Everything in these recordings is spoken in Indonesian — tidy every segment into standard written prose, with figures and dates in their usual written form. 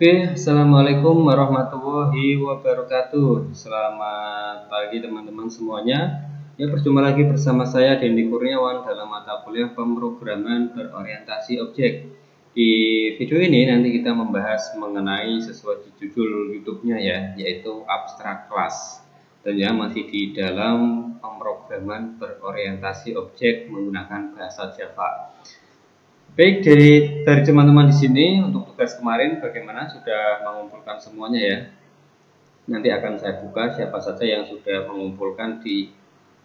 Oke, Assalamualaikum warahmatullahi wabarakatuh. Selamat pagi teman-teman semuanya. Ya, berjumpa lagi bersama saya Dendi Kurniawan dalam mata kuliah pemrograman berorientasi objek. Di video ini nanti kita membahas mengenai sesuai judul YouTube-nya ya, yaitu abstrak kelas. Tentunya masih di dalam pemrograman berorientasi objek menggunakan bahasa Java. Baik, dari teman-teman di sini untuk tugas kemarin bagaimana, sudah mengumpulkan semuanya ya. Nanti akan saya buka siapa saja yang sudah mengumpulkan di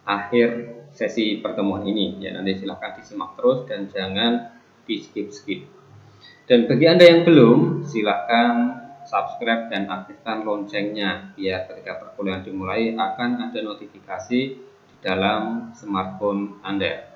akhir sesi pertemuan ini ya. Nanti silahkan disimak terus dan jangan di skip-skip. Dan bagi Anda yang belum, silahkan subscribe dan aktifkan loncengnya biar ketika perkuliahan dimulai akan ada notifikasi di dalam smartphone Anda.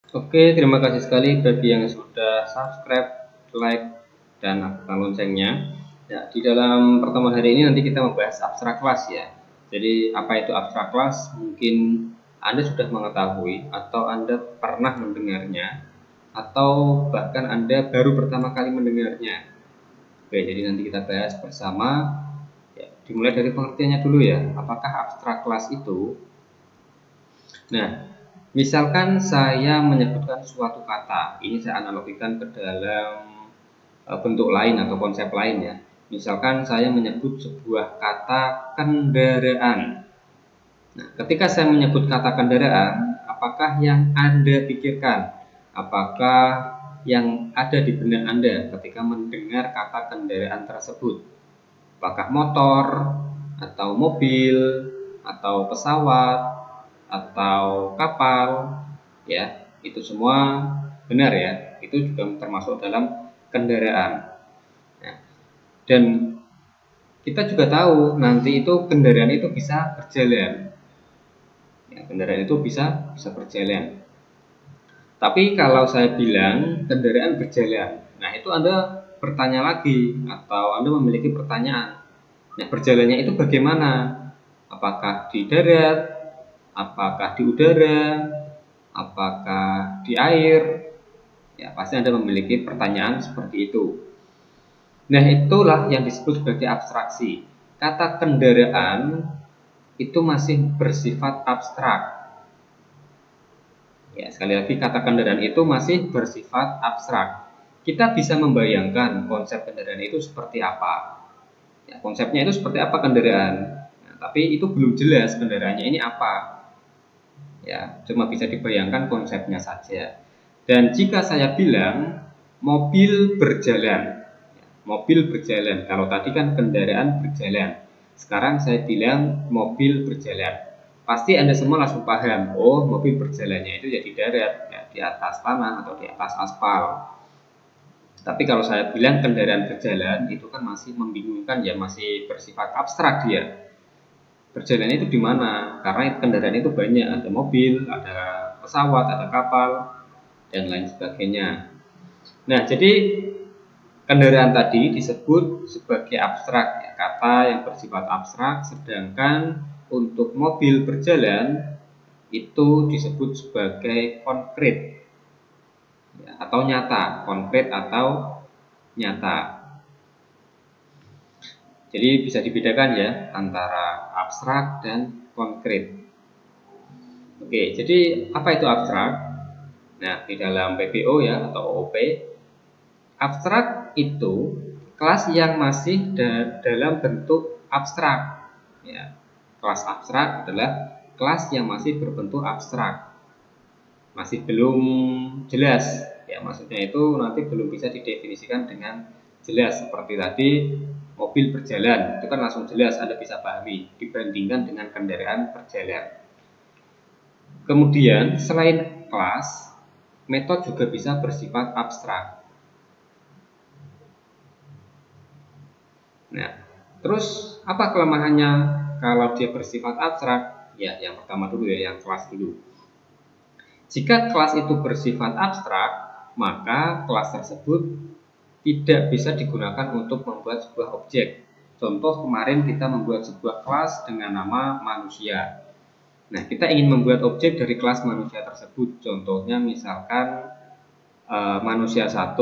Oke, terima kasih sekali bagi yang sudah subscribe, like, dan aktifkan loncengnya. Ya, di dalam pertemuan hari ini nanti kita membahas abstrak kelas ya. Jadi apa itu abstrak kelas? Mungkin Anda sudah mengetahui atau Anda pernah mendengarnya atau bahkan Anda baru pertama kali mendengarnya. Oke, jadi nanti kita bahas bersama. Ya, dimulai dari pengertiannya dulu ya. Apakah abstrak kelas itu? Nah, misalkan saya menyebutkan suatu kata, ini saya analogikan ke dalam bentuk lain atau konsep lain ya. Misalkan saya menyebut sebuah kata kendaraan. Nah, ketika saya menyebut kata kendaraan, apakah yang Anda pikirkan? Apakah yang ada di benak Anda ketika mendengar kata kendaraan tersebut? Apakah motor, atau mobil, atau pesawat, atau kapal ya, itu semua benar ya, itu juga termasuk dalam kendaraan ya. Dan kita juga tahu nanti itu kendaraan itu bisa berjalan ya, kendaraan itu bisa berjalan. Tapi kalau saya bilang kendaraan berjalan, nah itu Anda bertanya lagi atau Anda memiliki pertanyaan, nah berjalannya itu bagaimana? Apakah di darat, apakah di udara, apakah di air? Ya, pasti Anda memiliki pertanyaan seperti itu. Nah, itulah yang disebut sebagai abstraksi. Kata kendaraan itu masih bersifat abstrak. Ya, sekali lagi kata kendaraan itu masih bersifat abstrak. Kita bisa membayangkan konsep kendaraan itu seperti apa. Ya, konsepnya itu seperti apa kendaraan. Nah, tapi itu belum jelas kendaraannya ini apa. Ya, cuma bisa dibayangkan konsepnya saja. Dan jika saya bilang mobil berjalan, mobil berjalan, kalau tadi kan kendaraan berjalan, sekarang saya bilang mobil berjalan, pasti Anda semua langsung paham, oh mobil berjalannya itu ya di darat, ya, di atas tanah atau di atas aspal. Tapi kalau saya bilang kendaraan berjalan, itu kan masih membingungkan ya, masih bersifat abstrak dia. Berjalannya itu di mana? Karena kendaraan itu banyak, ada mobil, ada pesawat, ada kapal, dan lain sebagainya. Nah, jadi kendaraan tadi disebut sebagai abstrak, ya, kata yang bersifat abstrak, sedangkan untuk mobil berjalan itu disebut sebagai konkret ya, atau nyata, konkret atau nyata. Jadi bisa dibedakan ya antara abstrak dan konkret. Oke, jadi apa itu abstrak? Nah, di dalam PBO ya atau OOP, abstrak itu kelas yang masih dalam bentuk abstrak. Ya, kelas abstrak adalah kelas yang masih berbentuk abstrak, masih belum jelas. Ya, maksudnya itu nanti belum bisa didefinisikan dengan jelas seperti tadi mobil berjalan, itu kan langsung jelas Anda bisa pahami dibandingkan dengan kendaraan berjalan. Kemudian selain kelas, metode juga bisa bersifat abstrak. Nah, terus apa kelemahannya kalau dia bersifat abstrak, ya yang pertama dulu ya, yang kelas dulu. Jika kelas itu bersifat abstrak, maka kelas tersebut tidak bisa digunakan untuk membuat sebuah objek. Contoh kemarin kita membuat sebuah kelas dengan nama manusia. Nah, kita ingin membuat objek dari kelas manusia tersebut. Contohnya misalkan manusia 1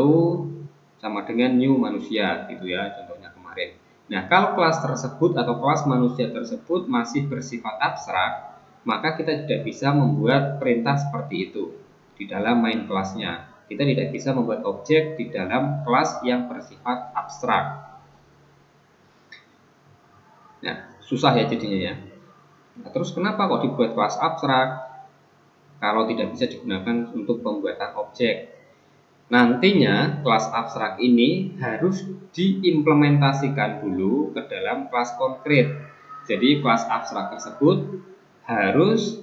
sama dengan new manusia gitu ya, contohnya kemarin. Nah, kalau kelas tersebut atau kelas manusia tersebut masih bersifat abstrak, maka kita tidak bisa membuat perintah seperti itu di dalam main kelasnya. Kita tidak bisa membuat objek di dalam kelas yang bersifat abstrak. Nah, susah ya jadinya ya. Nah, terus kenapa kok dibuat kelas abstrak kalau tidak bisa digunakan untuk pembuatan objek? Nantinya kelas abstrak ini harus diimplementasikan dulu ke dalam kelas konkret. Jadi kelas abstrak tersebut harus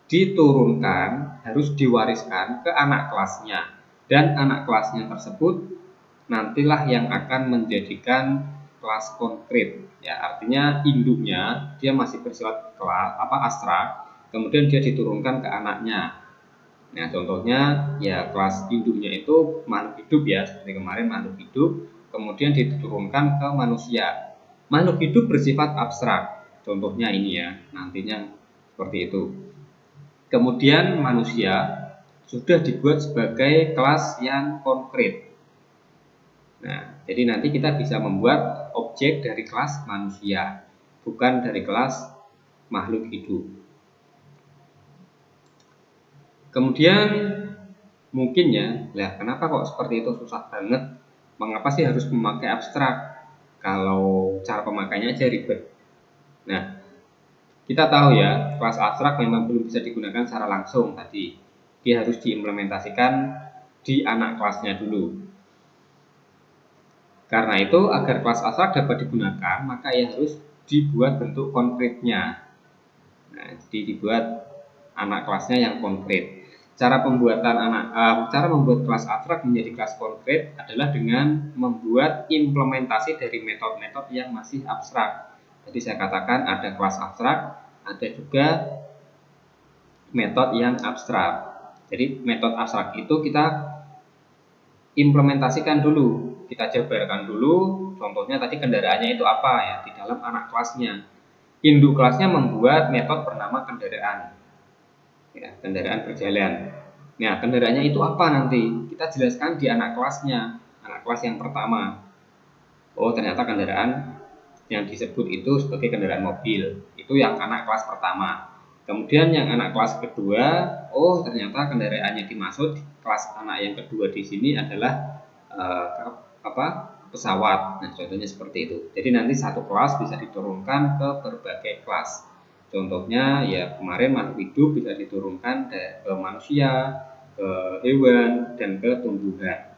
diturunkan, harus diwariskan ke anak kelasnya. Dan anak kelasnya tersebut nantilah yang akan menjadikan kelas konkret. Ya, artinya induknya dia masih bersifat kelas abstrak, kemudian dia diturunkan ke anaknya. Nah, contohnya ya kelas induknya itu makhluk hidup ya, seperti kemarin makhluk hidup, kemudian diturunkan ke manusia. Makhluk hidup bersifat abstrak, contohnya ini ya, nantinya seperti itu. Kemudian manusia sudah dibuat sebagai kelas yang konkret. Nah, jadi nanti kita bisa membuat objek dari kelas manusia, bukan dari kelas makhluk hidup. Kemudian mungkin ya, kenapa kok seperti itu susah banget? Mengapa sih harus memakai abstrak? Kalau cara pemakainya aja ribet. Nah, kita tahu ya, kelas abstrak memang belum bisa digunakan secara langsung tadi. Dia harus diimplementasikan di anak kelasnya dulu. Karena itu, agar kelas abstrak dapat digunakan, maka ia harus dibuat bentuk konkretnya. Nah, jadi dibuat anak kelasnya yang konkret. Cara membuat kelas abstrak menjadi kelas konkret adalah dengan membuat implementasi dari metode-metode yang masih abstrak. Jadi saya katakan ada kelas abstrak, ada juga metode yang abstrak. Jadi metode abstrak itu kita implementasikan dulu, kita jabarkan dulu. Contohnya tadi kendaraannya itu apa ya di dalam anak kelasnya. Induk kelasnya membuat metode bernama kendaraan. Ya, kendaraan berjalan. Nah, kendaraannya itu apa nanti? Kita jelaskan di anak kelasnya, anak kelas yang pertama. Oh, ternyata kendaraan yang disebut itu sebagai kendaraan mobil. Itu yang anak kelas pertama. Kemudian yang anak kelas kedua, oh ternyata kendaraannya dimaksud kelas anak yang kedua di sini adalah pesawat. Nah, contohnya seperti itu. Jadi nanti satu kelas bisa diturunkan ke berbagai kelas. Contohnya ya kemarin makhluk hidup bisa diturunkan ke manusia, ke hewan, dan ke tumbuhan.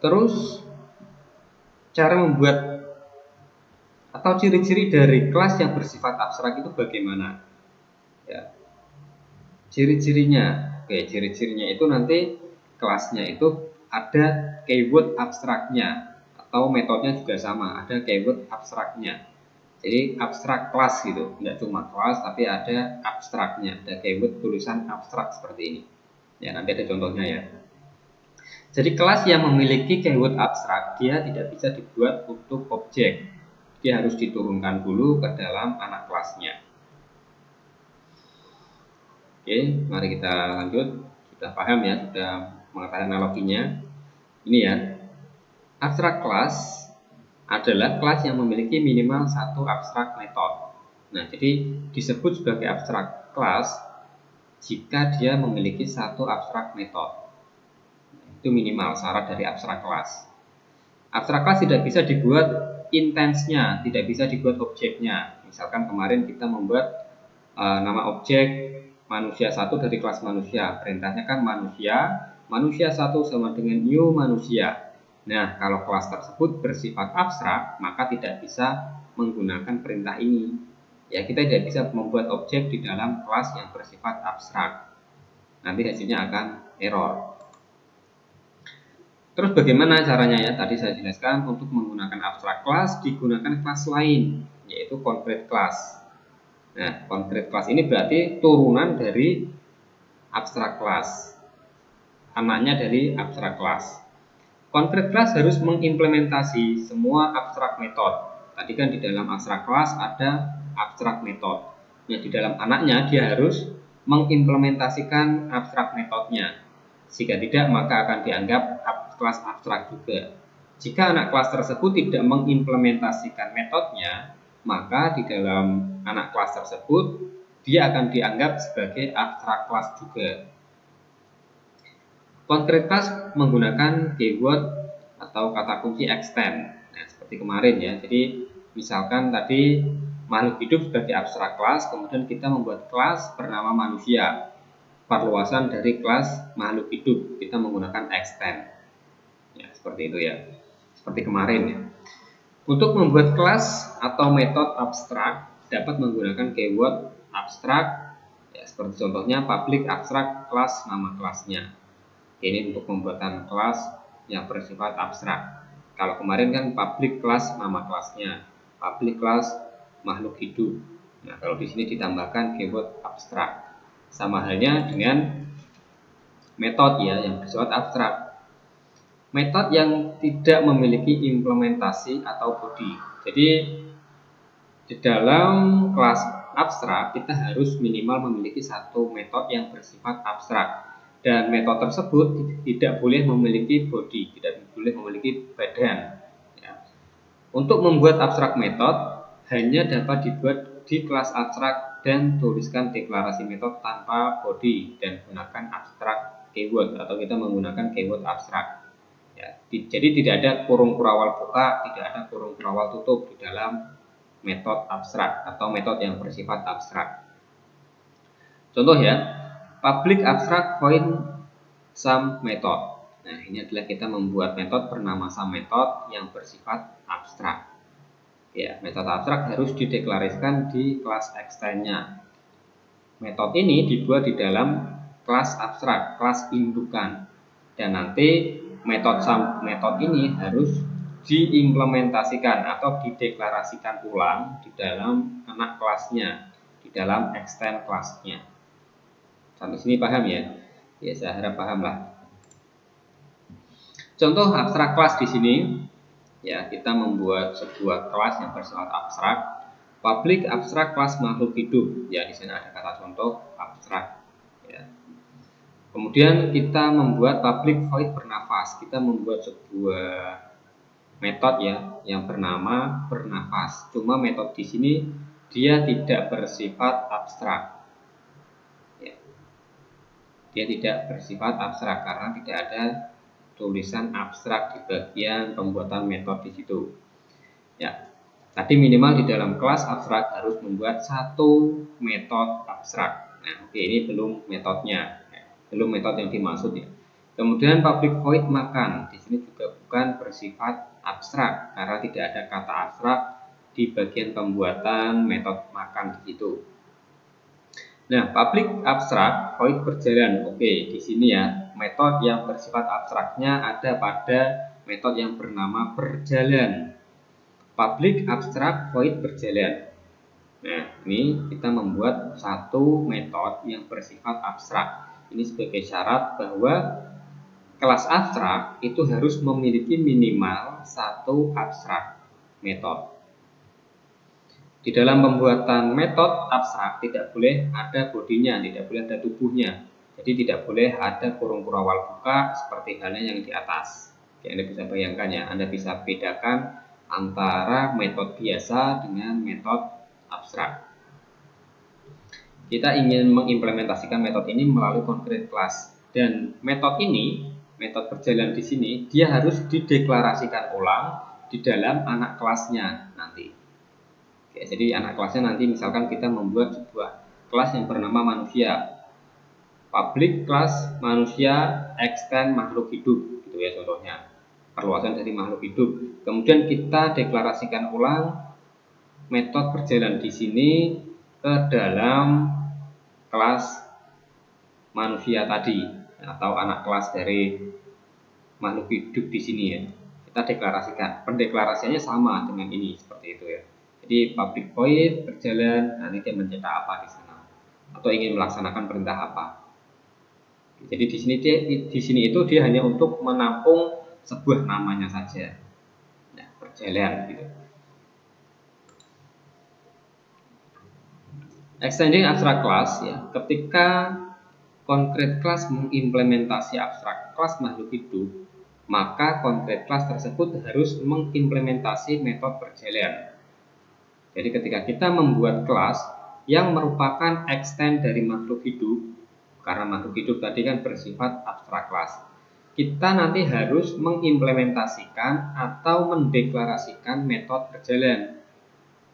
Terus cara membuat atau ciri-ciri dari kelas yang bersifat abstrak itu bagaimana? Ya, ciri-cirinya, ciri-cirinya itu nanti kelasnya itu ada keyword abstraknya atau metodenya juga sama, ada keyword abstraknya. Jadi abstrak kelas gitu, nggak cuma kelas tapi ada abstraknya, ada keyword tulisan abstrak seperti ini. Ya, nanti ada contohnya ya. Jadi kelas yang memiliki keyword abstrak dia tidak bisa dibuat untuk objek. Dia harus diturunkan dulu ke dalam anak kelasnya. Oke, mari kita lanjut. Sudah paham ya, sudah mengetahui analoginya. Ini ya, abstrak kelas adalah kelas yang memiliki minimal satu abstrak metode. Nah, jadi disebut sebagai abstrak kelas jika dia memiliki satu abstrak metode. Itu minimal syarat dari abstrak kelas. Abstrak kelas tidak bisa dibuat intensnya, tidak bisa dibuat objeknya. Misalkan kemarin kita membuat nama objek manusia 1 dari kelas manusia. Perintahnya kan manusia 1 sama dengan new manusia. Nah, kalau kelas tersebut bersifat abstrak, maka tidak bisa menggunakan perintah ini. Ya, kita tidak bisa membuat objek di dalam kelas yang bersifat abstrak. Nanti hasilnya akan error. Terus bagaimana caranya ya? Tadi saya jelaskan untuk menggunakan abstrak class digunakan kelas lain, yaitu concrete class. Nah, concrete class ini berarti turunan dari abstrak class, anaknya dari abstrak class. Concrete class harus mengimplementasi semua abstrak method. Tadi kan di dalam abstrak class ada abstrak method. Nah, di dalam anaknya dia harus mengimplementasikan abstrak metodnya. Jika tidak, maka akan dianggap kelas abstrak juga. Jika anak kelas tersebut tidak mengimplementasikan metodenya, maka di dalam anak kelas tersebut dia akan dianggap sebagai abstrak kelas juga. Concrete class menggunakan keyword atau kata kunci extend. Nah, seperti kemarin ya. Jadi misalkan tadi makhluk hidup sebagai abstrak kelas, kemudian kita membuat kelas bernama manusia. Perluasan dari kelas makhluk hidup, kita menggunakan extend. Ya, seperti itu ya. Seperti kemarin ya. Untuk membuat kelas atau metode abstrak dapat menggunakan keyword abstrak. Ya, seperti contohnya public abstrak kelas nama kelasnya. Ini untuk pembuatan kelas yang bersifat abstrak. Kalau kemarin kan public kelas nama kelasnya, public kelas makhluk hidup. Nah, kalau di sini ditambahkan keyword abstrak. Sama halnya dengan metode ya yang bersifat abstrak. Metode yang tidak memiliki implementasi atau body. Jadi di dalam kelas abstrak kita harus minimal memiliki satu metode yang bersifat abstrak. Dan metode tersebut tidak boleh memiliki body, tidak boleh memiliki badan. Ya. Untuk membuat abstrak metode hanya dapat dibuat di kelas abstrak dan tuliskan deklarasi metode tanpa body dan gunakan abstrak keyword atau kita menggunakan keyword abstrak. Ya. Jadi tidak ada kurung kurawal buka, tidak ada kurung kurawal tutup di dalam metode abstrak atau metode yang bersifat abstrak. Contoh ya, public abstract void sum method. Nah, ini adalah kita membuat metode bernama sum method yang bersifat abstrak. Ya, metode abstrak harus dideklarasikan di kelas extend-nya. Metode ini dibuat di dalam kelas abstrak, kelas indukan. Dan nanti metode sum method ini harus diimplementasikan atau dideklarasikan ulang di dalam anak kelasnya, di dalam extend kelasnya. Sampai sini paham ya? Ya, saya harap paham lah. Contoh abstrak kelas di sini, ya kita membuat sebuah kelas yang bersifat abstrak, public abstrak kelas makhluk hidup. Ya, di sini ada kata contoh abstrak. Ya. Kemudian kita membuat public void bernafas. Kita membuat sebuah metode ya yang bernama bernafas. Cuma metode di sini dia tidak bersifat abstrak. Ya. Dia tidak bersifat abstrak karena tidak ada tulisan abstrak di bagian pembuatan metode di situ. Ya. Tadi minimal di dalam kelas abstrak harus membuat satu metode abstrak. Nah, oke, ini belum metodenya, belum metode yang dimaksud ya. Kemudian public void makan, di sini juga bukan bersifat abstrak karena tidak ada kata abstrak di bagian pembuatan metode makan di situ. Nah, public abstrak void berjalan. Oke, di sini ya metode yang bersifat abstraknya ada pada metode yang bernama berjalan. Public abstrak void berjalan. Nah, ini kita membuat satu metode yang bersifat abstrak. Ini sebagai syarat bahwa kelas abstrak itu harus memiliki minimal satu abstrak metode. Di dalam pembuatan metode abstrak tidak boleh ada bodinya, tidak boleh ada tubuhnya. Jadi tidak boleh ada kurung kurawal buka seperti halnya yang di atas. Jadi Anda bisa bayangkan ya, Anda bisa bedakan antara metode biasa dengan metode abstrak. Kita ingin mengimplementasikan metode ini melalui concrete class dan metode ini, metode berjalan di sini, dia harus dideklarasikan ulang di dalam anak kelasnya nanti. Oke, jadi anak kelasnya nanti misalkan kita membuat sebuah kelas yang bernama manusia. Public class manusia extend makhluk hidup, gitu ya contohnya. Perluasan dari makhluk hidup. Kemudian kita deklarasikan ulang metode berjalan di sini ke dalam kelas manusia tadi atau anak kelas dari makhluk hidup di sini ya. Kita deklarasikan, pendeklarasiannya sama dengan ini seperti itu ya. Jadi public void berjalan, nanti dia mencetak apa di sana atau ingin melaksanakan perintah apa. Jadi di sini itu dia hanya untuk menampung sebuah namanya saja, ya, berjalan gitu. Extending abstract class ya, ketika concrete class mengimplementasi abstract class makhluk hidup, maka concrete class tersebut harus mengimplementasi metode berjalan. Jadi ketika kita membuat kelas yang merupakan extend dari makhluk hidup, karena makhluk hidup tadi kan bersifat abstract class, kita nanti harus mengimplementasikan atau mendeklarasikan metode berjalan.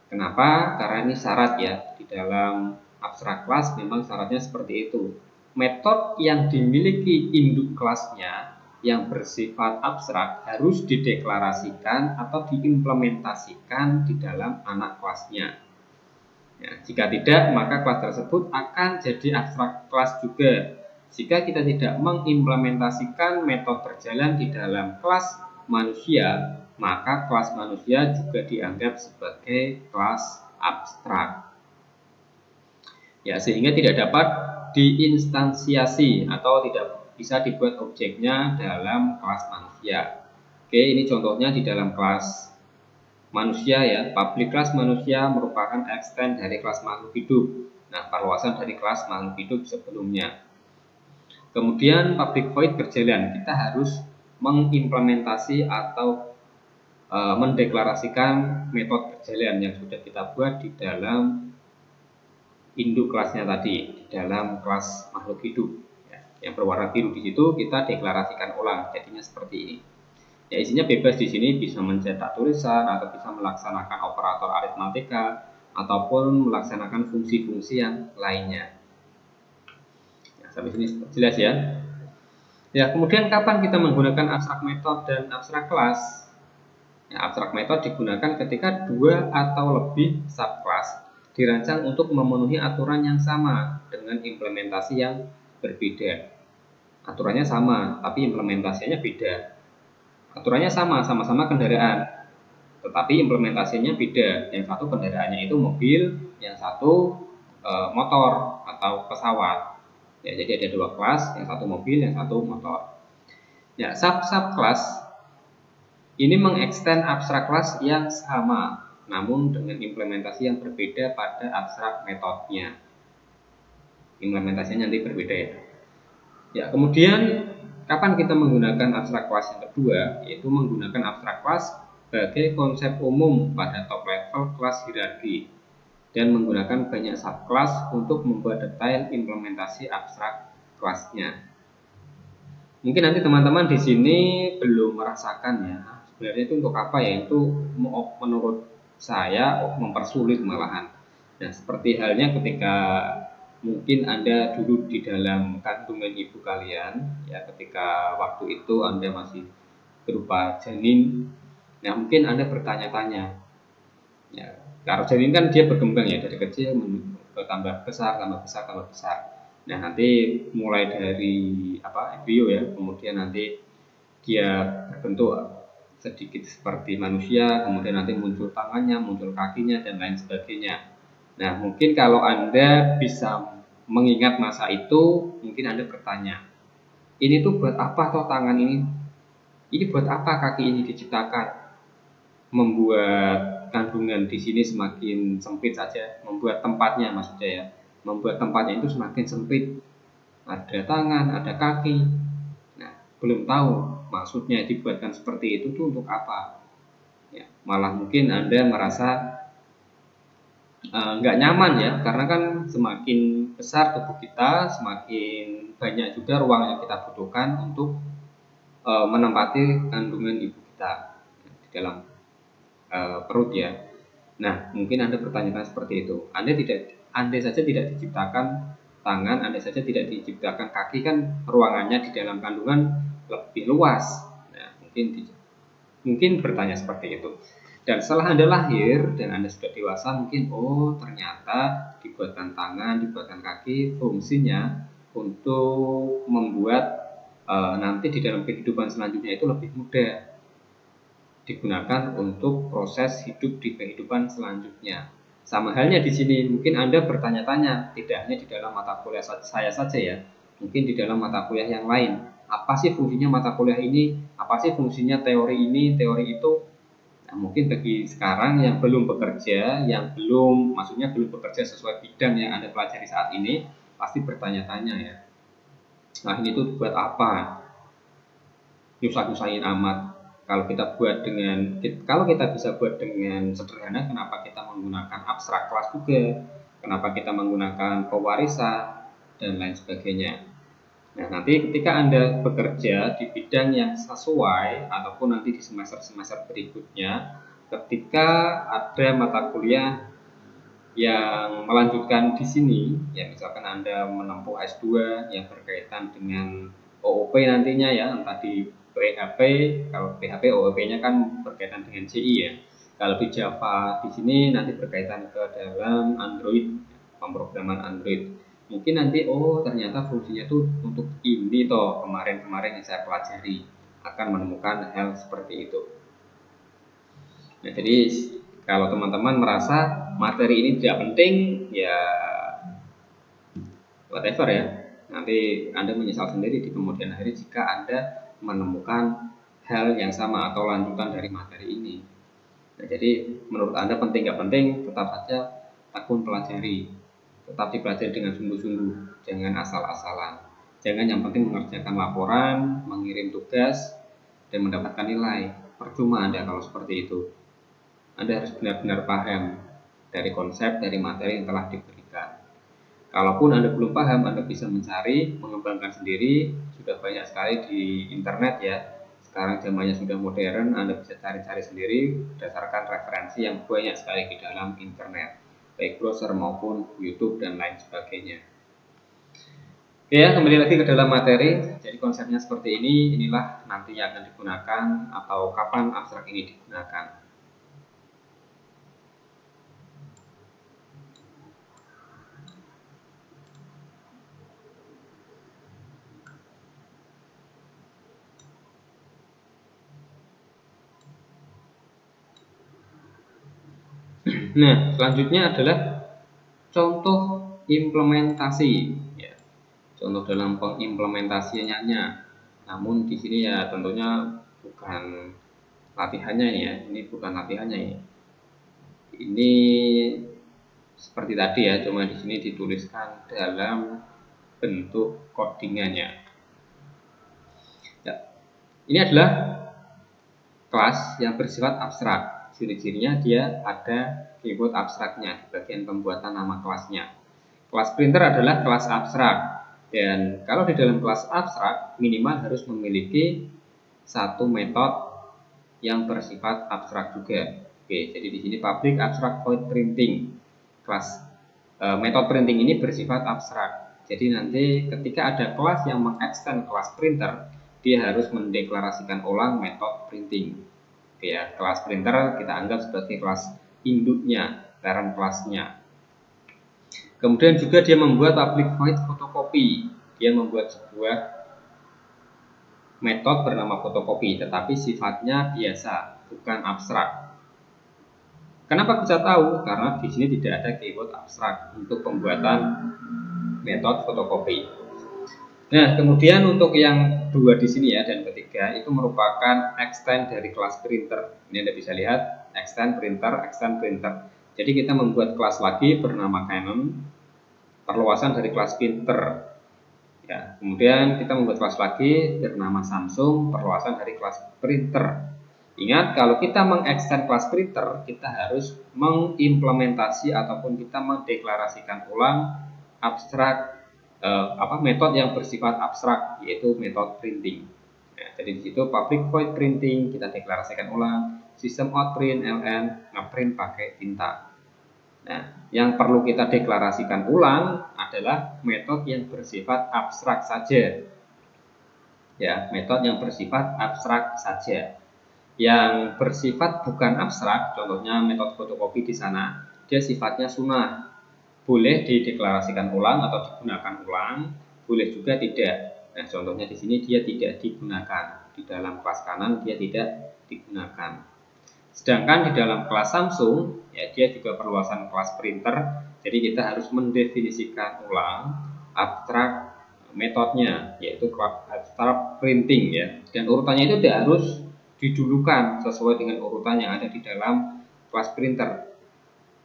Kenapa? Karena ini syarat ya, di dalam abstract class memang syaratnya seperti itu. Metode yang dimiliki induk kelasnya yang bersifat abstrak harus dideklarasikan atau diimplementasikan di dalam anak kelasnya. Ya, jika tidak, maka kelas tersebut akan jadi abstrak kelas juga. Jika kita tidak mengimplementasikan metode berjalan di dalam kelas manusia, maka kelas manusia juga dianggap sebagai kelas abstrak. Ya, sehingga tidak dapat diinstansiasi atau tidak bisa dibuat objeknya dalam kelas manusia. Oke, ini contohnya di dalam kelas manusia ya. Public class manusia merupakan extend dari kelas makhluk hidup. Nah, perluasan dari kelas makhluk hidup sebelumnya. Kemudian public void berjalan, kita harus mengimplementasi atau mendeklarasikan metode berjalan yang sudah kita buat di dalam induk kelasnya tadi, di dalam kelas makhluk hidup ya. Yang berwarna biru di situ kita deklarasikan ulang, jadinya seperti ini. Ya, isinya bebas di sini, bisa mencetak tulisan atau bisa melaksanakan operator aritmatika ataupun melaksanakan fungsi-fungsi yang lainnya. Ya, sampai sini jelas ya. Ya, kemudian kapan kita menggunakan abstrak method dan abstrak kelas? Ya, abstrak method digunakan ketika dua atau lebih subclass dirancang untuk memenuhi aturan yang sama dengan implementasi yang berbeda. Aturannya sama, tapi implementasinya beda. Aturannya sama-sama kendaraan, tetapi implementasinya beda. Yang satu kendaraannya itu mobil, yang satu motor atau pesawat. Ya, jadi ada dua kelas, yang satu mobil, yang satu motor. Ya, sub-kelas ini mengextend abstrak kelas yang sama, namun dengan implementasi yang berbeda pada abstrak metodenya. Implementasinya nanti berbeda ya. Ya, kemudian kapan kita menggunakan abstrak kelas yang kedua, yaitu menggunakan abstrak kelas sebagai konsep umum pada top level kelas hierarki dan menggunakan banyak subclass untuk membuat detail implementasi abstrak kelasnya. Mungkin nanti teman-teman di sini belum merasakan ya, sebenarnya itu untuk apa ya? Itu menurut saya mempersulit malahan. Nah, seperti halnya ketika mungkin Anda dulu di dalam kandungan ibu kalian, ya ketika waktu itu Anda masih berupa janin. Nah, mungkin Anda bertanya-tanya, ya, kalau janin kan dia berkembang ya dari kecil tambah besar, tambah besar, tambah besar. Nah, nanti mulai dari embrio ya, kemudian nanti dia berbentuk sedikit seperti manusia, kemudian nanti muncul tangannya, muncul kakinya dan lain sebagainya. Nah, mungkin kalau Anda bisa mengingat masa itu, mungkin Anda bertanya, ini tuh buat apa toh tangan ini? Ini buat apa kaki ini diciptakan? Membuat kandungan di sini semakin sempit saja, membuat tempatnya maksudnya ya, membuat tempatnya itu semakin sempit. Ada tangan, ada kaki. Nah, belum tahu maksudnya dibuatkan seperti itu tuh untuk apa. Ya, malah mungkin Anda merasa nggak nyaman ya, karena kan semakin besar tubuh kita, semakin banyak juga ruang yang kita butuhkan untuk menempati kandungan ibu kita di dalam perut ya. Nah, mungkin Anda bertanya seperti itu. Anda saja tidak diciptakan tangan, Anda saja tidak diciptakan kaki, kan ruangannya di dalam kandungan lebih luas. Nah, mungkin bertanya seperti itu. Dan setelah Anda lahir dan Anda sudah dewasa, mungkin ternyata dibuatkan tangan, dibuatkan kaki, fungsinya untuk membuat nanti di dalam kehidupan selanjutnya itu lebih mudah digunakan untuk proses hidup di kehidupan selanjutnya. Sama halnya di sini, mungkin Anda bertanya-tanya, tidak hanya di dalam mata kuliah saya saja ya, mungkin di dalam mata kuliah yang lain. Apa sih fungsinya mata kuliah ini? Apa sih fungsinya teori ini, teori itu? Nah, mungkin bagi sekarang yang belum bekerja, yang maksudnya belum bekerja sesuai bidang yang Anda pelajari saat ini, pasti bertanya-tanya ya. Nah, ini tuh buat apa? Nyusah-nyusahin amat. Kalau kita bisa buat dengan sederhana, kenapa kita menggunakan abstrak kelas juga, kenapa kita menggunakan pewarisan dan lain sebagainya. Nah, nanti ketika Anda bekerja di bidang yang sesuai ataupun nanti di semester-semester berikutnya, ketika ada mata kuliah yang melanjutkan di sini, ya misalkan Anda menempuh S2 yang berkaitan dengan OOP nantinya ya, entah di PHP, kalau PHP OOP-nya kan berkaitan dengan CI ya. Kalau di Java di sini nanti berkaitan ke dalam Android, pemrograman Android. Mungkin nanti ternyata fungsinya tuh untuk ini toh, kemarin-kemarin yang saya pelajari akan menemukan hal seperti itu. Nah, jadi kalau teman-teman merasa materi ini tidak penting, ya whatever ya. Nanti Anda menyesal sendiri di kemudian hari jika Anda menemukan hal yang sama atau lanjutan dari materi ini. Nah, jadi menurut Anda penting nggak penting, tetap saja tekun pelajari. Tetap dipelajari dengan sungguh-sungguh, jangan asal-asalan. Jangan yang penting mengerjakan laporan, mengirim tugas, dan mendapatkan nilai. Percuma Anda kalau seperti itu. Anda harus benar-benar paham dari konsep, dari materi yang telah diberikan. Kalaupun Anda belum paham, Anda bisa mencari, mengembangkan sendiri. Sudah banyak sekali di internet ya. Sekarang zamannya sudah modern, Anda bisa cari-cari sendiri berdasarkan referensi yang banyak sekali di dalam internet, baik browser maupun YouTube dan lain sebagainya. Oke ya, kembali lagi ke dalam materi. Jadi konsepnya seperti ini, inilah nanti yang akan digunakan atau kapan abstrak ini digunakan. Nah, selanjutnya adalah contoh implementasi. Ya, contoh dalam pengimplementasiannya. Namun di sini ya tentunya bukan latihannya ya. Ini bukan latihannya ya. Ini seperti tadi ya, cuma di sini dituliskan dalam bentuk codingannya. Ya, ini adalah kelas yang bersifat abstrak. Ciri-cirinya dia ada keyword abstraknya di bagian pembuatan nama kelasnya. Kelas printer adalah kelas abstrak, dan kalau di dalam kelas abstrak minimal harus memiliki satu metode yang bersifat abstrak juga. Oke, jadi di sini public abstract void printing. Metode printing ini bersifat abstrak. Jadi nanti ketika ada kelas yang mengextend kelas printer, dia harus mendeklarasikan ulang metode printing. Oke ya, kelas printer kita anggap sebagai kelas induknya, parent kelasnya. Kemudian juga dia membuat public void photocopy. Dia membuat sebuah metode bernama fotokopi, tetapi sifatnya biasa, bukan abstrak. Kenapa bisa tahu? Karena di sini tidak ada keyword abstrak untuk pembuatan metode fotokopi. Nah, kemudian untuk yang dua di sini ya dan ketiga itu merupakan extend dari kelas printer. Ini Anda bisa lihat extend printer, extend printer. Jadi kita membuat kelas lagi bernama Canon, perluasan dari kelas printer. Ya, kemudian kita membuat kelas lagi bernama Samsung, perluasan dari kelas printer. Ingat, kalau kita mengextend kelas printer, kita harus mengimplementasi ataupun kita mendeklarasikan ulang abstrak metode yang bersifat abstrak, yaitu metode printing. Nah, jadi di situ public void printing kita deklarasikan ulang, system out print ln ngeprint pakai tinta. Nah, yang perlu kita deklarasikan ulang adalah metode yang bersifat abstrak saja. Ya, metode yang bersifat abstrak saja. Yang bersifat bukan abstrak, contohnya metode fotokopi di sana, dia sifatnya sunnah. Boleh dideklarasikan ulang atau digunakan ulang, boleh juga tidak. Nah, contohnya di sini dia tidak digunakan. Di dalam kelas kanan dia tidak digunakan. Sedangkan di dalam kelas Samsung, ya dia juga perluasan kelas printer. Jadi kita harus mendefinisikan ulang abstrak metodenya, yaitu abstrak printing ya. Dan urutannya itu tidak harus didulukan sesuai dengan urutan yang ada di dalam kelas printer.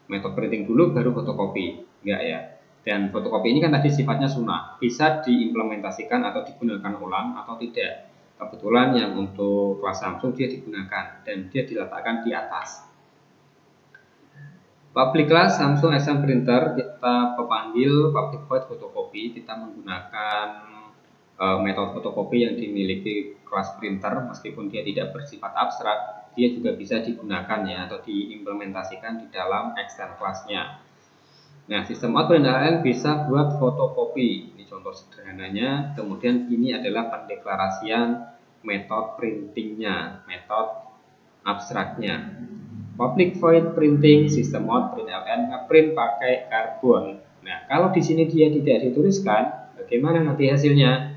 Metode printing dulu baru fotokopi, enggak ya. Dan fotokopi ini kan tadi sifatnya sunnah, bisa diimplementasikan atau digunakan ulang atau tidak. Kebetulan yang untuk kelas Samsung dia digunakan dan dia diletakkan di atas. Public class Samsung SM Printer kita pepanggil public void fotokopi. Kita menggunakan metode fotokopi yang dimiliki kelas printer, meskipun dia tidak bersifat abstrak, dia juga bisa digunakan ya atau diimplementasikan di dalam extend kelasnya. Nah, sistem outprint LLM bisa buat fotokopi. Ini contoh sederhananya. Kemudian ini adalah pendeklarasian metode printingnya, metode abstraknya. Public void printing sistem outprint LLM ngeprint pakai karbon. Nah, kalau di sini dia tidak dituliskan, bagaimana nanti hasilnya?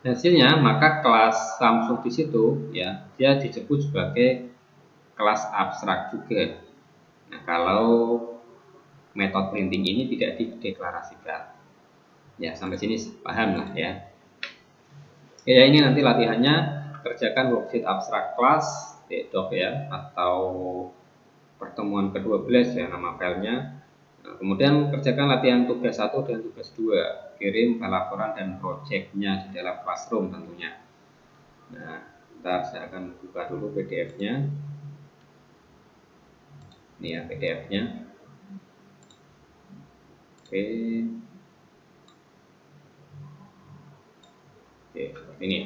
Hasilnya maka kelas Samsung di situ ya dia disebut sebagai kelas abstrak juga. Nah, kalau metode printing ini tidak dideklarasikan. Ya, sampai sini paham lah ya. Ya, ini nanti latihannya kerjakan worksheet abstrak class doc ya atau pertemuan ke-12 ya nama filenya. Nah, kemudian kerjakan latihan tugas 1 dan tugas 2. Kirim laporan dan projectnya di dalam classroom tentunya. Nah, ntar saya akan buka dulu PDF-nya. Ini ya PDF-nya. Oke. Oke, seperti ini.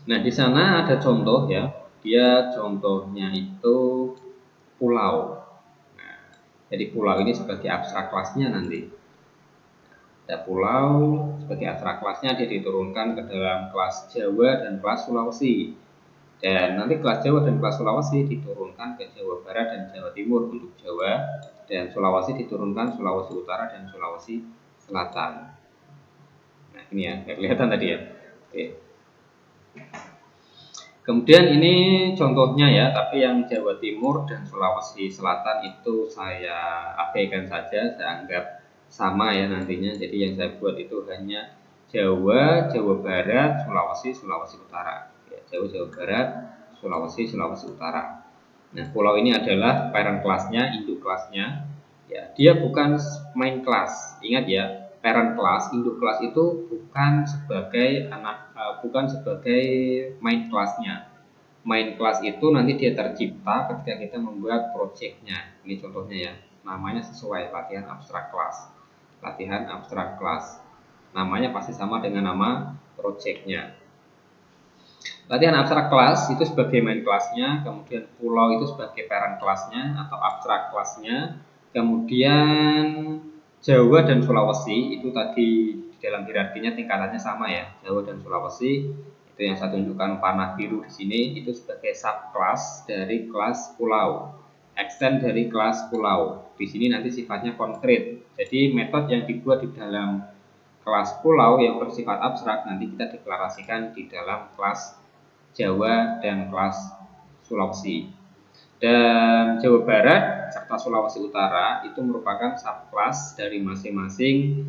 Nah, di sana ada contoh ya. Dia contohnya itu pulau. Nah, jadi pulau ini sebagai abstrak kelasnya nanti. Ada pulau sebagai abstrak kelasnya dia diturunkan ke dalam kelas Jawa dan kelas Sulawesi. Dan nanti kelas Jawa dan kelas Sulawesi diturunkan ke Jawa Barat dan Jawa Timur untuk Jawa, dan Sulawesi diturunkan Sulawesi Utara dan Sulawesi Selatan. Nah, ini ya, kelihatan tadi ya. Oke. Kemudian ini contohnya ya, tapi yang Jawa Timur dan Sulawesi Selatan itu saya abaikan saja, saya anggap sama ya nantinya. Jadi yang saya buat itu hanya Jawa, Jawa Barat, Sulawesi, Sulawesi Utara. Ya, Jawa, Jawa Barat, Sulawesi, Sulawesi Utara. Nah, pulau ini adalah parent kelasnya, induk kelasnya. Ya, dia bukan main kelas. Ingat ya, parent class, induk kelas itu bukan sebagai bukan sebagai main kelasnya. Main kelas itu nanti dia tercipta ketika kita membuat projectnya. Ini contohnya ya, namanya sesuai latihan abstrak kelas. Latihan abstrak kelas. Namanya pasti sama dengan nama projectnya. Latihan abstrak kelas itu sebagai main kelasnya, kemudian pulau itu sebagai parent kelasnya atau abstrak kelasnya. Kemudian Jawa dan Sulawesi itu tadi di dalam hierarkinya tingkatannya sama ya. Jawa dan Sulawesi itu yang saya tunjukkan panah biru di sini itu sebagai subclass dari kelas pulau. Extend dari kelas pulau. Di sini nanti sifatnya konkret. Jadi metode yang dibuat di dalam kelas pulau yang bersifat abstrak nanti kita deklarasikan di dalam kelas Jawa dan kelas Sulawesi. Dan Jawa Barat serta Sulawesi Utara itu merupakan subkelas dari masing-masing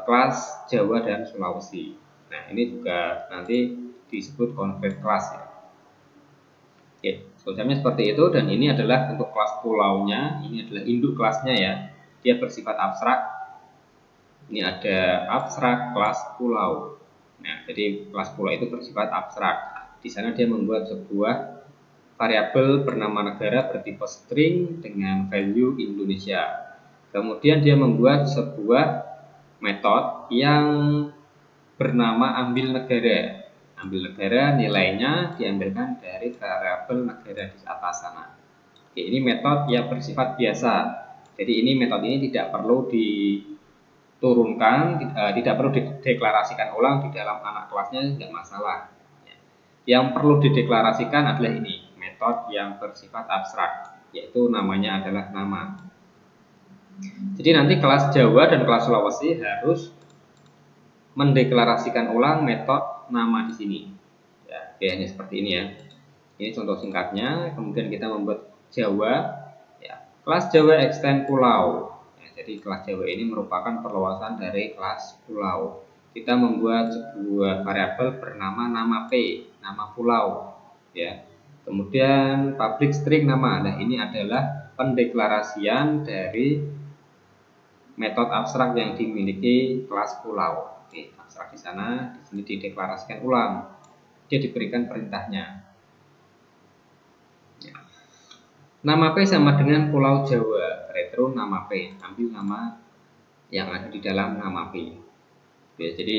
kelas Jawa dan Sulawesi. Nah, ini juga nanti disebut konkret kelas ya. Oke, semacamnya seperti itu, dan ini adalah untuk kelas pulaunya, ini adalah induk kelasnya ya. Dia bersifat abstrak. Ini ada abstrak kelas pulau. Nah, jadi kelas pulau itu bersifat abstrak. Di sana dia membuat sebuah variabel bernama negara bertipe string dengan value Indonesia. Kemudian dia membuat sebuah metode yang bernama ambil negara. Ambil negara nilainya diambilkan dari variabel negara di atas sana. Oke, ini metode yang bersifat biasa. Jadi ini metode ini tidak perlu diturunkan, tidak perlu dideklarasikan ulang di dalam anak kelasnya, tidak masalah. Yang perlu dideklarasikan adalah ini, metode yang bersifat abstrak, yaitu namanya adalah nama. Jadi nanti kelas Jawa dan kelas Sulawesi harus mendeklarasikan ulang metode nama di sini. Ya, oke, ini seperti ini ya. Ini contoh singkatnya. Kemudian kita membuat Jawa. Ya, kelas Jawa extend pulau. Ya, jadi kelas Jawa ini merupakan perluasan dari kelas pulau. Kita membuat sebuah variabel bernama nama P, nama pulau. Ya. Kemudian public string nama. Nah, ini adalah pendeklarasian dari metode abstrak yang dimiliki kelas pulau. Oke, abstrak di sana, di sini dideklarasikan ulang. Dia diberikan perintahnya. Ya. Nama P sama dengan Pulau Jawa. Retro nama P. Ambil nama yang ada di dalam nama P. Oke, jadi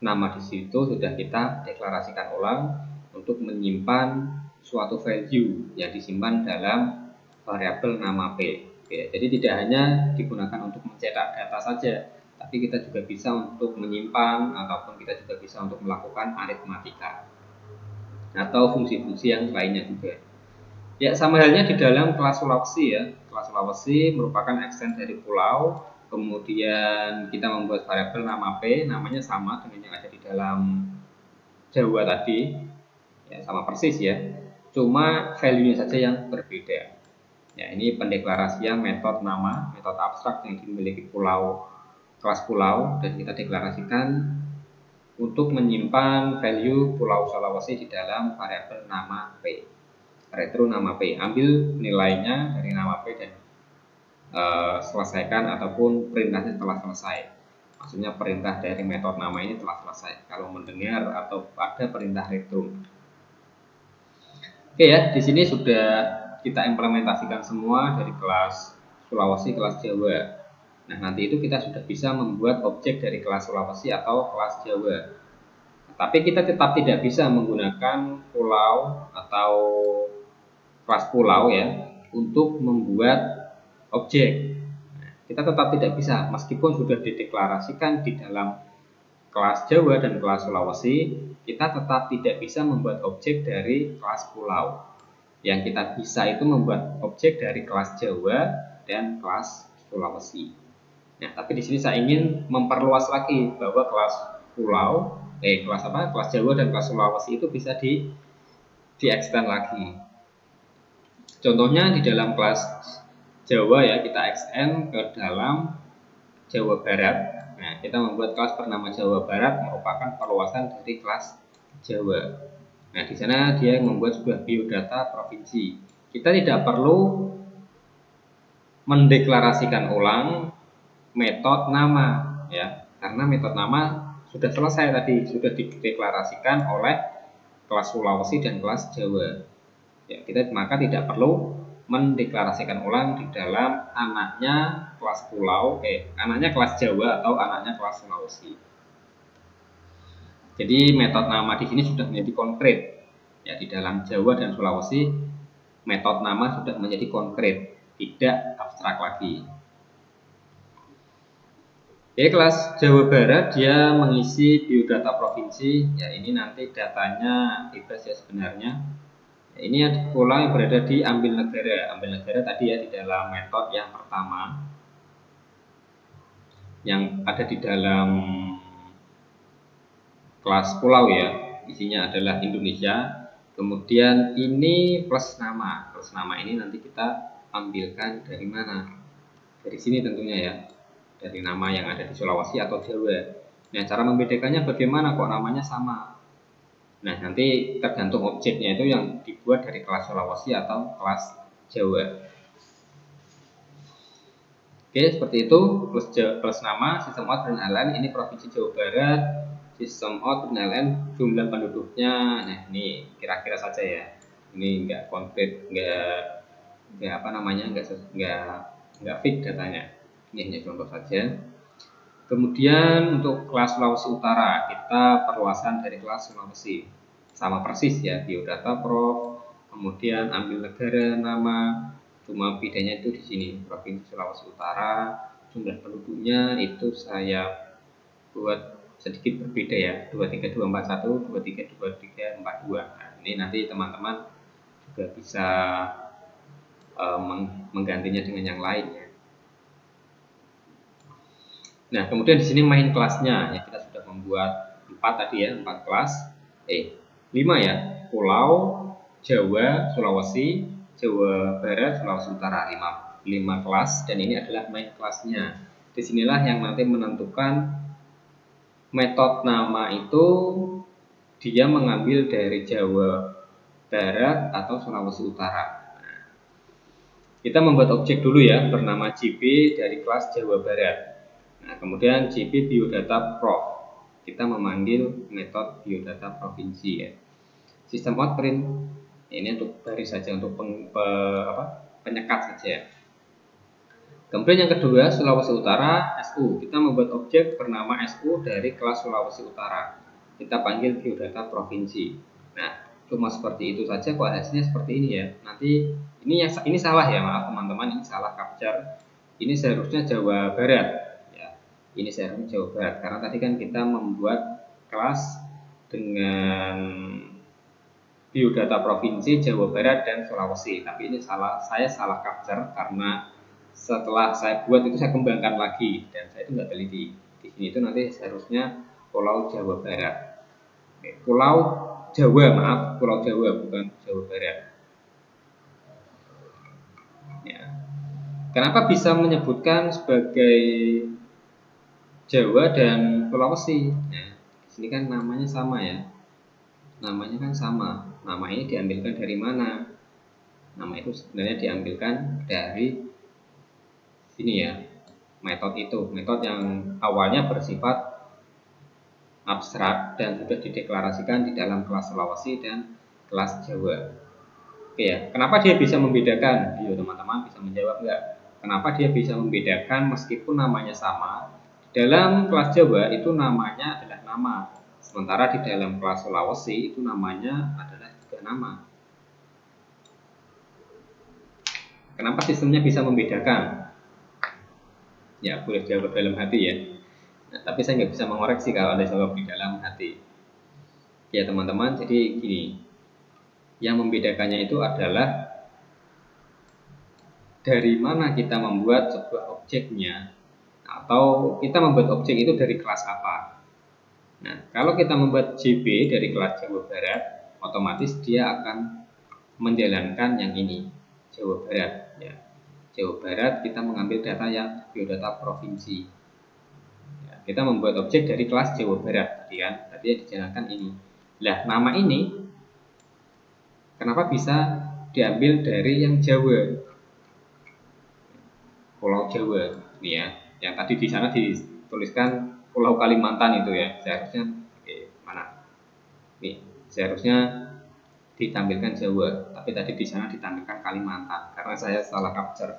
nama di situ sudah kita deklarasikan ulang untuk menyimpan suatu value yang disimpan dalam variabel nama P. Oke, jadi tidak hanya digunakan untuk mencetak data saja, tapi kita juga bisa untuk menyimpan ataupun kita juga bisa untuk melakukan aritmatika atau fungsi-fungsi yang lainnya juga. Ya, sama halnya di dalam kelas Sulawesi ya. Kelas Sulawesi merupakan extend dari pulau. Kemudian kita membuat variabel nama P, namanya sama dengan yang ada di dalam Jawa tadi. Ya, sama persis ya. Cuma value-nya saja yang berbeda. Ya, ini pendeklarasian metode nama, metode abstrak yang dimiliki pulau, kelas pulau, dan kita deklarasikan untuk menyimpan value Pulau Sulawesi di dalam variabel nama P. Retro nama P, ambil nilainya dari nama P dan selesaikan ataupun perintahnya telah selesai. Maksudnya perintah dari metode nama ini telah selesai kalau mendengar atau ada perintah retro. Oke ya, di sini sudah kita implementasikan semua dari kelas Sulawesi, kelas Jawa. Nah, nanti itu kita sudah bisa membuat objek dari kelas Sulawesi atau kelas Jawa. Tapi kita tetap tidak bisa menggunakan pulau atau kelas pulau ya untuk membuat objek. Kita tetap tidak bisa meskipun sudah dideklarasikan di dalam kelas Jawa dan kelas Sulawesi, kita tetap tidak bisa membuat objek dari kelas pulau. Yang kita bisa itu membuat objek dari kelas Jawa dan kelas Sulawesi. Nah, tapi di sini saya ingin memperluas lagi bahwa kelas pulau, kelas Jawa dan kelas Sulawesi itu bisa di-extend lagi. Contohnya di dalam kelas Jawa ya, kita extend ke dalam Jawa Barat. Nah, kita membuat kelas bernama Jawa Barat merupakan perluasan dari kelas Jawa. Nah, di sana dia membuat sebuah biodata provinsi. Kita tidak perlu mendeklarasikan ulang metode nama ya, karena metode nama sudah selesai tadi, sudah dideklarasikan oleh kelas Sulawesi dan kelas Jawa. Ya, kita maka tidak perlu mendeklarasikan ulang di dalam anaknya kelas pulau, anaknya kelas Jawa atau anaknya kelas Sulawesi. Jadi metode nama di sini sudah menjadi konkret. Ya, di dalam Jawa dan Sulawesi metode nama sudah menjadi konkret, tidak abstrak lagi. Oke, kelas Jawa Barat dia mengisi biodata provinsi. Ya, ini nanti datanya bebas ya sebenarnya. Ini ada pulau yang berada di ambil negara. Ambil negara tadi ya di dalam metode yang pertama yang ada di dalam kelas pulau ya. Isinya adalah Indonesia. Kemudian ini plus nama. Plus nama ini nanti kita ambilkan dari mana? Dari sini tentunya ya. Dari nama yang ada di Sulawesi atau Jawa. Nah, cara membedakannya bagaimana kok namanya sama? Nah, nanti tergantung objeknya itu yang dibuat dari kelas Sulawesi atau kelas Jawa. Oke, seperti itu. Plus nama, sistem out dan LN. Ini provinsi Jawa Barat. Sistem out dan LN jumlah penduduknya. Nah, ini kira-kira saja ya. Ini enggak konkret, enggak apa namanya, enggak fix datanya. Ini hanya contoh saja. Kemudian untuk kelas Sulawesi Utara, kita perluasan dari kelas Sulawesi. Sama persis ya, biodata prof, kemudian ambil negara, nama, cuma bedanya itu di sini, Provinsi Sulawesi Utara, jumlah penduduknya itu saya buat sedikit berbeda ya, 23241, 2324342. Nah, ini nanti teman-teman juga bisa menggantinya dengan yang lain ya. Nah, kemudian di sini main kelasnya, ya kita sudah membuat 4 tadi ya, 4 kelas. 5 ya, Pulau, Jawa, Sulawesi, Jawa Barat, Sulawesi Utara, 5 kelas, dan ini adalah main kelasnya. Disinilah yang nanti menentukan metode nama itu dia mengambil dari Jawa Barat atau Sulawesi Utara. Kita membuat objek dulu ya, bernama JB dari kelas Jawa Barat. Nah, kemudian JB Biodata Prof. Kita memanggil metode biodata provinsi ya. Sistem outprint ini untuk baris saja, untuk penyekat saja. Kemudian yang kedua, Sulawesi Utara SU. Kita membuat objek bernama SU dari kelas Sulawesi Utara. Kita panggil biodata provinsi. Nah, cuma seperti itu saja kok hasilnya seperti ini ya. Nanti ini salah ya, maaf teman-teman, ini salah capture. Ini seharusnya Jawa Barat ya. Ini seharusnya Jawa Barat karena tadi kan kita membuat kelas dengan biodata provinsi Jawa Barat dan Sulawesi. Tapi ini saya salah capture karena setelah saya buat itu saya kembangkan lagi dan saya itu nggak teliti. Di sini itu nanti seharusnya Pulau Jawa Barat. Pulau Jawa, maaf, Pulau Jawa bukan Jawa Barat. Ya. Kenapa bisa menyebutkan sebagai Jawa dan Sulawesi? Nah, di sini kan namanya sama ya. Namanya kan sama. Nama ini diambilkan dari mana? Nama itu sebenarnya diambilkan dari sini ya. Metode itu, metode yang awalnya bersifat abstrak dan sudah dideklarasikan di dalam kelas Sulawesi dan kelas Jawa. Oke ya, kenapa dia bisa membedakan? Ayo teman-teman bisa menjawab enggak? Kenapa dia bisa membedakan meskipun namanya sama? Di dalam kelas Jawa itu namanya adalah nama, sementara di dalam kelas Sulawesi itu namanya adalah juga nama. Kenapa sistemnya bisa membedakan? Ya, boleh jawab dalam hati ya. Nah, tapi saya nggak bisa mengoreksi kalau Anda jawab di dalam hati. Ya teman-teman, jadi gini, yang membedakannya itu adalah dari mana kita membuat sebuah objeknya, atau kita membuat objek itu dari kelas apa. Nah, kalau kita membuat JB dari kelas Jawa Barat, otomatis dia akan menjalankan yang ini, Jawa Barat. Ya. Jawa Barat kita mengambil data yang biodata provinsi. Ya, kita membuat objek dari kelas Jawa Barat, tadi ya dijalankan ini. Nah, nama ini kenapa bisa diambil dari yang Jawa? Pulau Jawa, ini ya. Yang tadi di sana dituliskan Pulau Kalimantan itu ya. Seharusnya mana? Nih, seharusnya ditampilkan Jawa, tapi tadi di sana ditampilkan Kalimantan karena saya salah capture.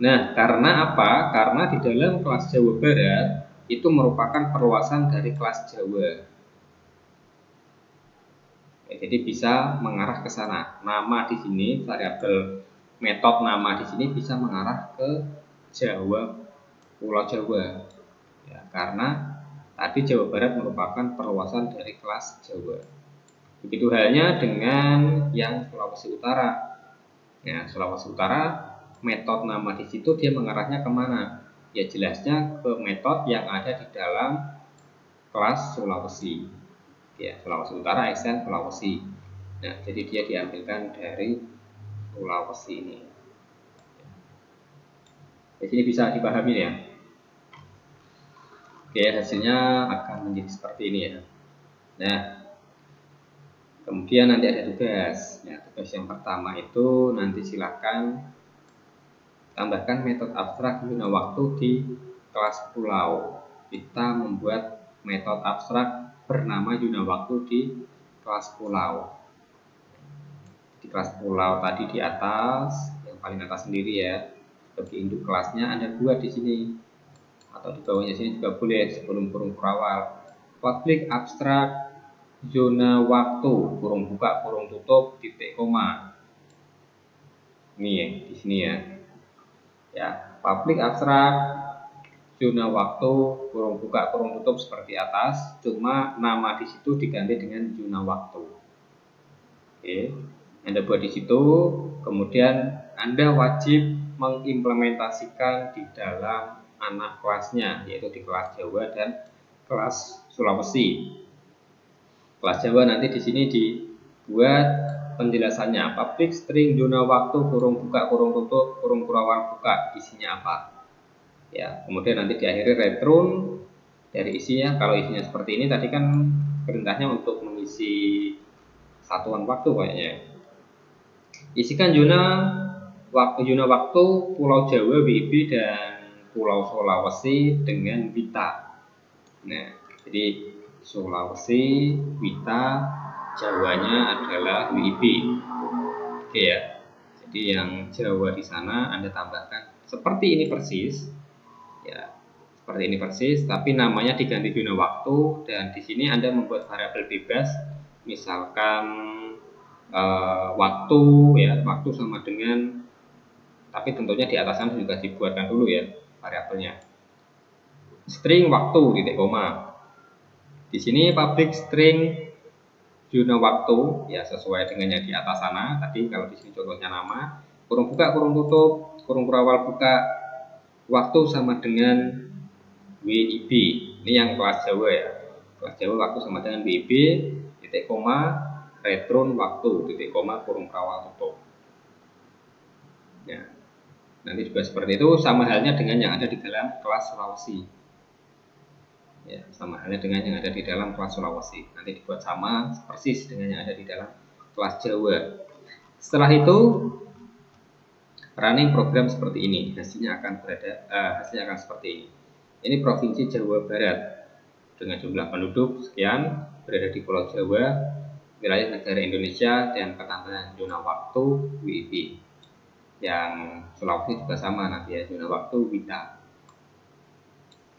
Nah, karena apa? Karena di dalam kelas Jawa Barat itu merupakan perluasan dari kelas Jawa. Ya, jadi bisa mengarah ke sana. Nama di sini, variabel metode nama di sini bisa mengarah ke Jawa, Pulau Jawa. Ya, karena tadi Jawa Barat merupakan perluasan dari kelas Jawa. Begitu halnya dengan yang Sulawesi Utara. Ya, Sulawesi Utara metode nama di situ dia mengarahnya kemana? Ya jelasnya ke metode yang ada di dalam kelas Sulawesi. Ya, Sulawesi Utara, Eksen Sulawesi. Nah, jadi dia diambilkan dari Sulawesi ini. Di sini bisa dipahami ya. Oke, hasilnya akan menjadi seperti ini ya. Nah, kemudian nanti ada tugas. Ya, tugas yang pertama itu nanti silakan tambahkan metode abstrak guna waktu di kelas pulau. Kita membuat metode abstrak bernama guna waktu di kelas pulau. Di kelas pulau tadi di atas, yang paling atas sendiri ya, sebagai induk kelasnya ada 2 di sini, atau di bawahnya sini juga boleh sebelum kurung awal. Public abstrak zona waktu kurung buka kurung tutup titik koma. Ini ya di sini ya. Ya, public abstrak zona waktu kurung buka kurung tutup seperti atas, cuma nama di situ diganti dengan zona waktu. Oke, Anda buat di situ, kemudian Anda wajib mengimplementasikan di dalam anak kelasnya, yaitu di kelas Jawa dan kelas Sulawesi. Kelas Jawa nanti di sini dibuat penjelasannya, public string zona waktu kurung buka kurung tutup kurung kurawal buka, isinya apa. Ya, kemudian nanti diakhiri return dari isinya. Kalau isinya seperti ini, tadi kan perintahnya untuk mengisi satuan waktu kayaknya. Isikan zona waktu Pulau Jawa, WIB, dan Pulau Sulawesi dengan Wita. Nah, jadi Sulawesi, Wita, Jawanya adalah WIB. Oke ya. Jadi yang Jawa di sana Anda tambahkan seperti ini persis. Ya, seperti ini persis, tapi namanya diganti zona waktu, dan di sini Anda membuat variabel bebas, misalkan waktu ya, waktu sama dengan, tapi tentunya di atas sana juga dibuatkan dulu ya variabelnya. String waktu titik koma. Di sini public string zona waktu ya sesuai dengan yang di atas sana. Tadi kalau di sini contohnya nama, kurung buka kurung tutup kurung kurawal buka, waktu sama dengan WIB. Ini yang kelas Jawa ya. Kelas Jawa waktu sama dengan WIB, titik koma, return waktu, titik koma, kurung kurawal tutup. Ya. Nanti juga seperti itu, sama halnya dengan yang ada di dalam kelas Sulawesi. Ya, sama halnya dengan yang ada di dalam kelas Sulawesi. Nanti dibuat sama persis dengan yang ada di dalam kelas Jawa. Setelah itu running program seperti ini, hasilnya akan seperti ini. Ini Provinsi Jawa Barat dengan jumlah penduduk sekian, berada di Pulau Jawa, wilayah negara Indonesia, dan ketambahan zona waktu WIB. Yang Sulawesi juga sama nanti ya, zona waktu Wita.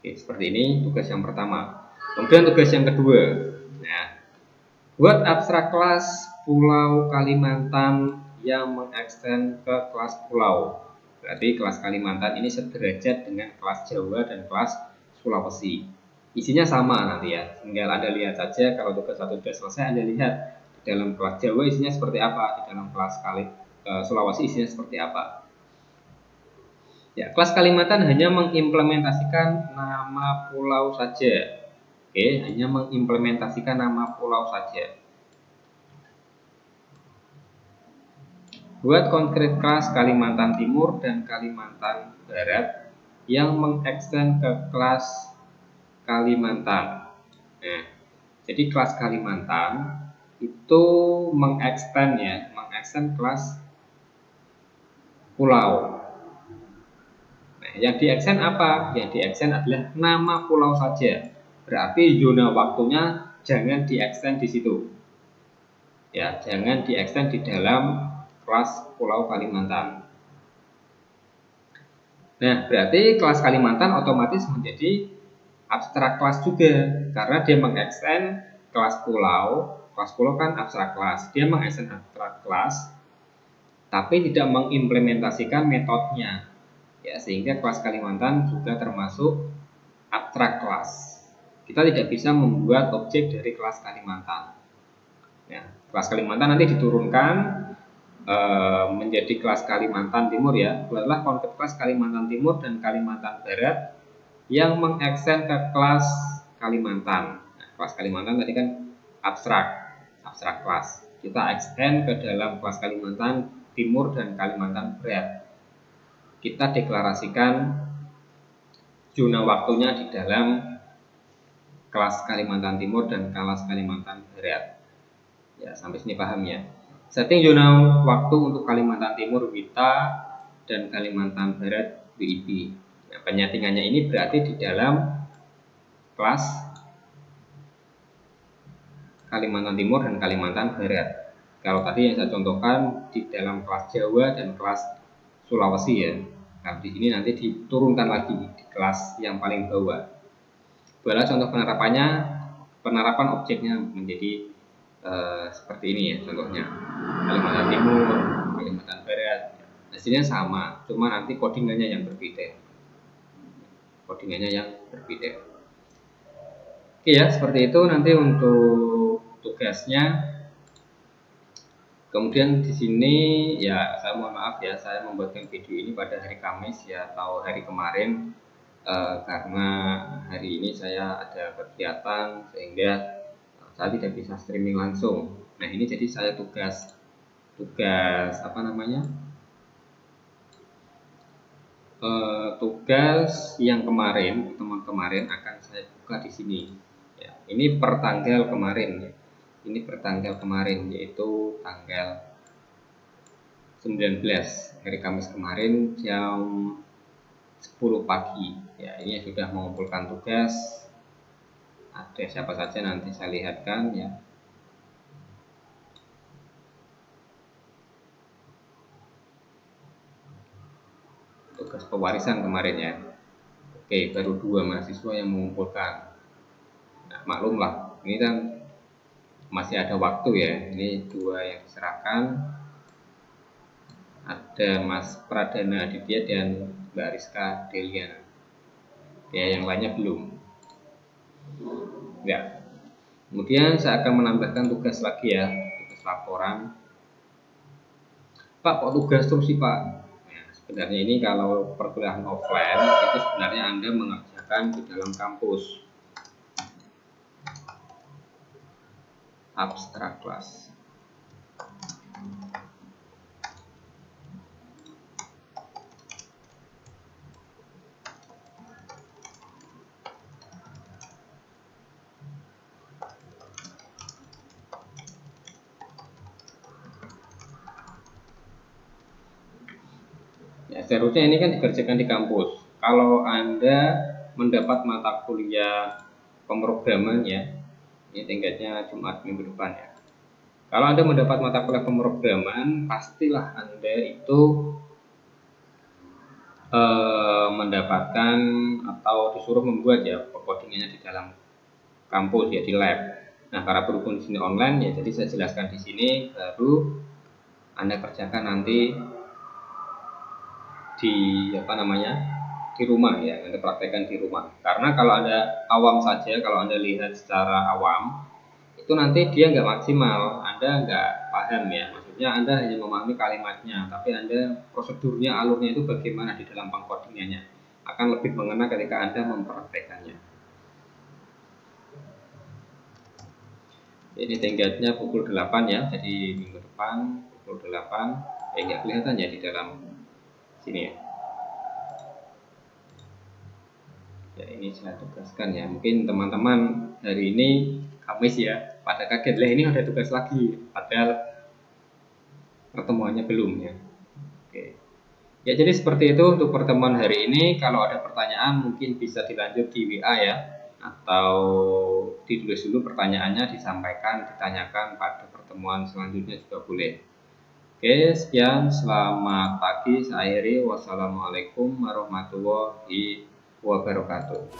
Oke, seperti ini tugas yang pertama. Kemudian tugas yang kedua, nah, buat abstrak kelas Pulau Kalimantan yang mengekstend ke kelas pulau. Berarti kelas Kalimantan ini sederajat dengan kelas Jawa dan kelas Sulawesi. Isinya sama nanti ya, tinggal Anda lihat saja. Kalau tugas satu sudah selesai, Anda lihat di dalam kelas Jawa isinya seperti apa, di dalam kelas Sulawesi isinya seperti apa. Ya, kelas Kalimantan hanya mengimplementasikan nama pulau saja. Oke, hanya mengimplementasikan nama pulau saja. Buat konkret kelas Kalimantan Timur dan Kalimantan Barat yang mengekstend ke kelas Kalimantan. Nah, jadi kelas Kalimantan itu mengekstend kelas pulau. Yang di-extend apa? Yang di-extend adalah nama pulau saja. Berarti zona waktunya jangan di-extend di situ. Ya, jangan di-extend di dalam kelas Pulau Kalimantan. Nah, berarti kelas Kalimantan otomatis menjadi abstrak kelas juga, karena dia meng-extend kelas pulau. Kelas pulau kan abstrak kelas. Dia meng-extend abstrak kelas, tapi tidak mengimplementasikan metodenya. Ya, sehingga kelas Kalimantan juga termasuk abstrak kelas. Kita tidak bisa membuat objek dari kelas Kalimantan. Ya, kelas Kalimantan nanti diturunkan menjadi kelas Kalimantan Timur ya. Buatlah konkret kelas Kalimantan Timur dan Kalimantan Barat yang mengekstend ke kelas Kalimantan. Nah, kelas Kalimantan tadi kan abstrak kelas. Kita extend ke dalam kelas Kalimantan Timur dan Kalimantan Barat. Kita deklarasikan zona waktunya di dalam kelas Kalimantan Timur dan kelas Kalimantan Barat. Ya, sampai sini paham ya. Setting zona waktu untuk Kalimantan Timur Wita dan Kalimantan Barat WIB. Nah, penyetingannya ini berarti di dalam kelas Kalimantan Timur dan Kalimantan Barat. Kalau tadi yang saya contohkan di dalam kelas Jawa dan kelas Sulawesi ya. Nah, di sini nanti diturunkan lagi di kelas yang paling bawah. Buatlah contoh penerapan objeknya menjadi seperti ini ya contohnya. Kalimantan Timur, Kalimantan Barat. Hasilnya sama, cuma nanti codingannya yang berbeda. Oke ya, seperti itu nanti untuk tugasnya. Kemudian di sini ya saya mohon maaf ya, saya membuatkan video ini pada hari Kamis ya atau hari kemarin, karena hari ini saya ada kegiatan sehingga saya tidak bisa streaming langsung. Nah ini jadi saya tugas tugas apa namanya, tugas yang kemarin, pertemuan kemarin akan saya buka di sini. Ya, ini per tanggal kemarin ya. Ini per tanggal kemarin yaitu tanggal 19 hari Kamis kemarin jam 10 pagi. Ya, ini sudah mengumpulkan tugas. Ada siapa saja nanti saya lihatkan ya. Tugas pewarisan kemarin ya. Oke, baru 2 mahasiswa yang mengumpulkan. Nah, maklumlah, ini kan masih ada waktu ya. Ini 2 yang diserahkan. Ada Mas Pradana Aditya dan Mbak Rizka Deliana. Ya, yang lainnya belum. Ya. Kemudian saya akan menambahkan tugas lagi ya, tugas laporan. Pak, kok tugas terus sih Pak? Ya, sebenarnya ini kalau perkuliahan offline itu sebenarnya Anda mengerjakan di dalam kampus. Abstrak kelas. Ya, seharusnya ini kan dikerjakan di kampus. Kalau Anda mendapat mata kuliah pemrograman ya, ini tingkatnya Jumat minggu depan ya. Kalau Anda mendapat mata kuliah pemrograman, pastilah Anda itu mendapatkan atau disuruh membuat ya codingannya di dalam kampus ya di lab. Nah, karena berhubung di sini online ya, jadi saya jelaskan di sini baru Anda kerjakan nanti di apa namanya di rumah ya, Anda praktekkan di rumah. Karena kalau Anda awam saja, kalau Anda lihat secara awam itu nanti dia nggak maksimal, Anda nggak paham ya. Maksudnya Anda hanya memahami kalimatnya, tapi Anda prosedurnya, alurnya itu bagaimana di dalam pengkodingannya akan lebih mengena ketika Anda mempraktekannya. Ini tenggatnya pukul 8 ya, jadi minggu depan pukul 8. Nggak kelihatan ya di dalam sini ya. Ya ini saya tugaskan ya, mungkin teman-teman hari ini Kamis ya pada kaget lah ini ada tugas lagi, padahal pertemuannya belum ya. Oke ya, jadi seperti itu untuk pertemuan hari ini. Kalau ada pertanyaan mungkin bisa dilanjut di WA ya, atau ditulis dulu pertanyaannya, disampaikan, ditanyakan pada pertemuan selanjutnya juga boleh. Oke, sekian, selamat pagi, saya akhiri. Wassalamualaikum warahmatullahi wabarakatuh.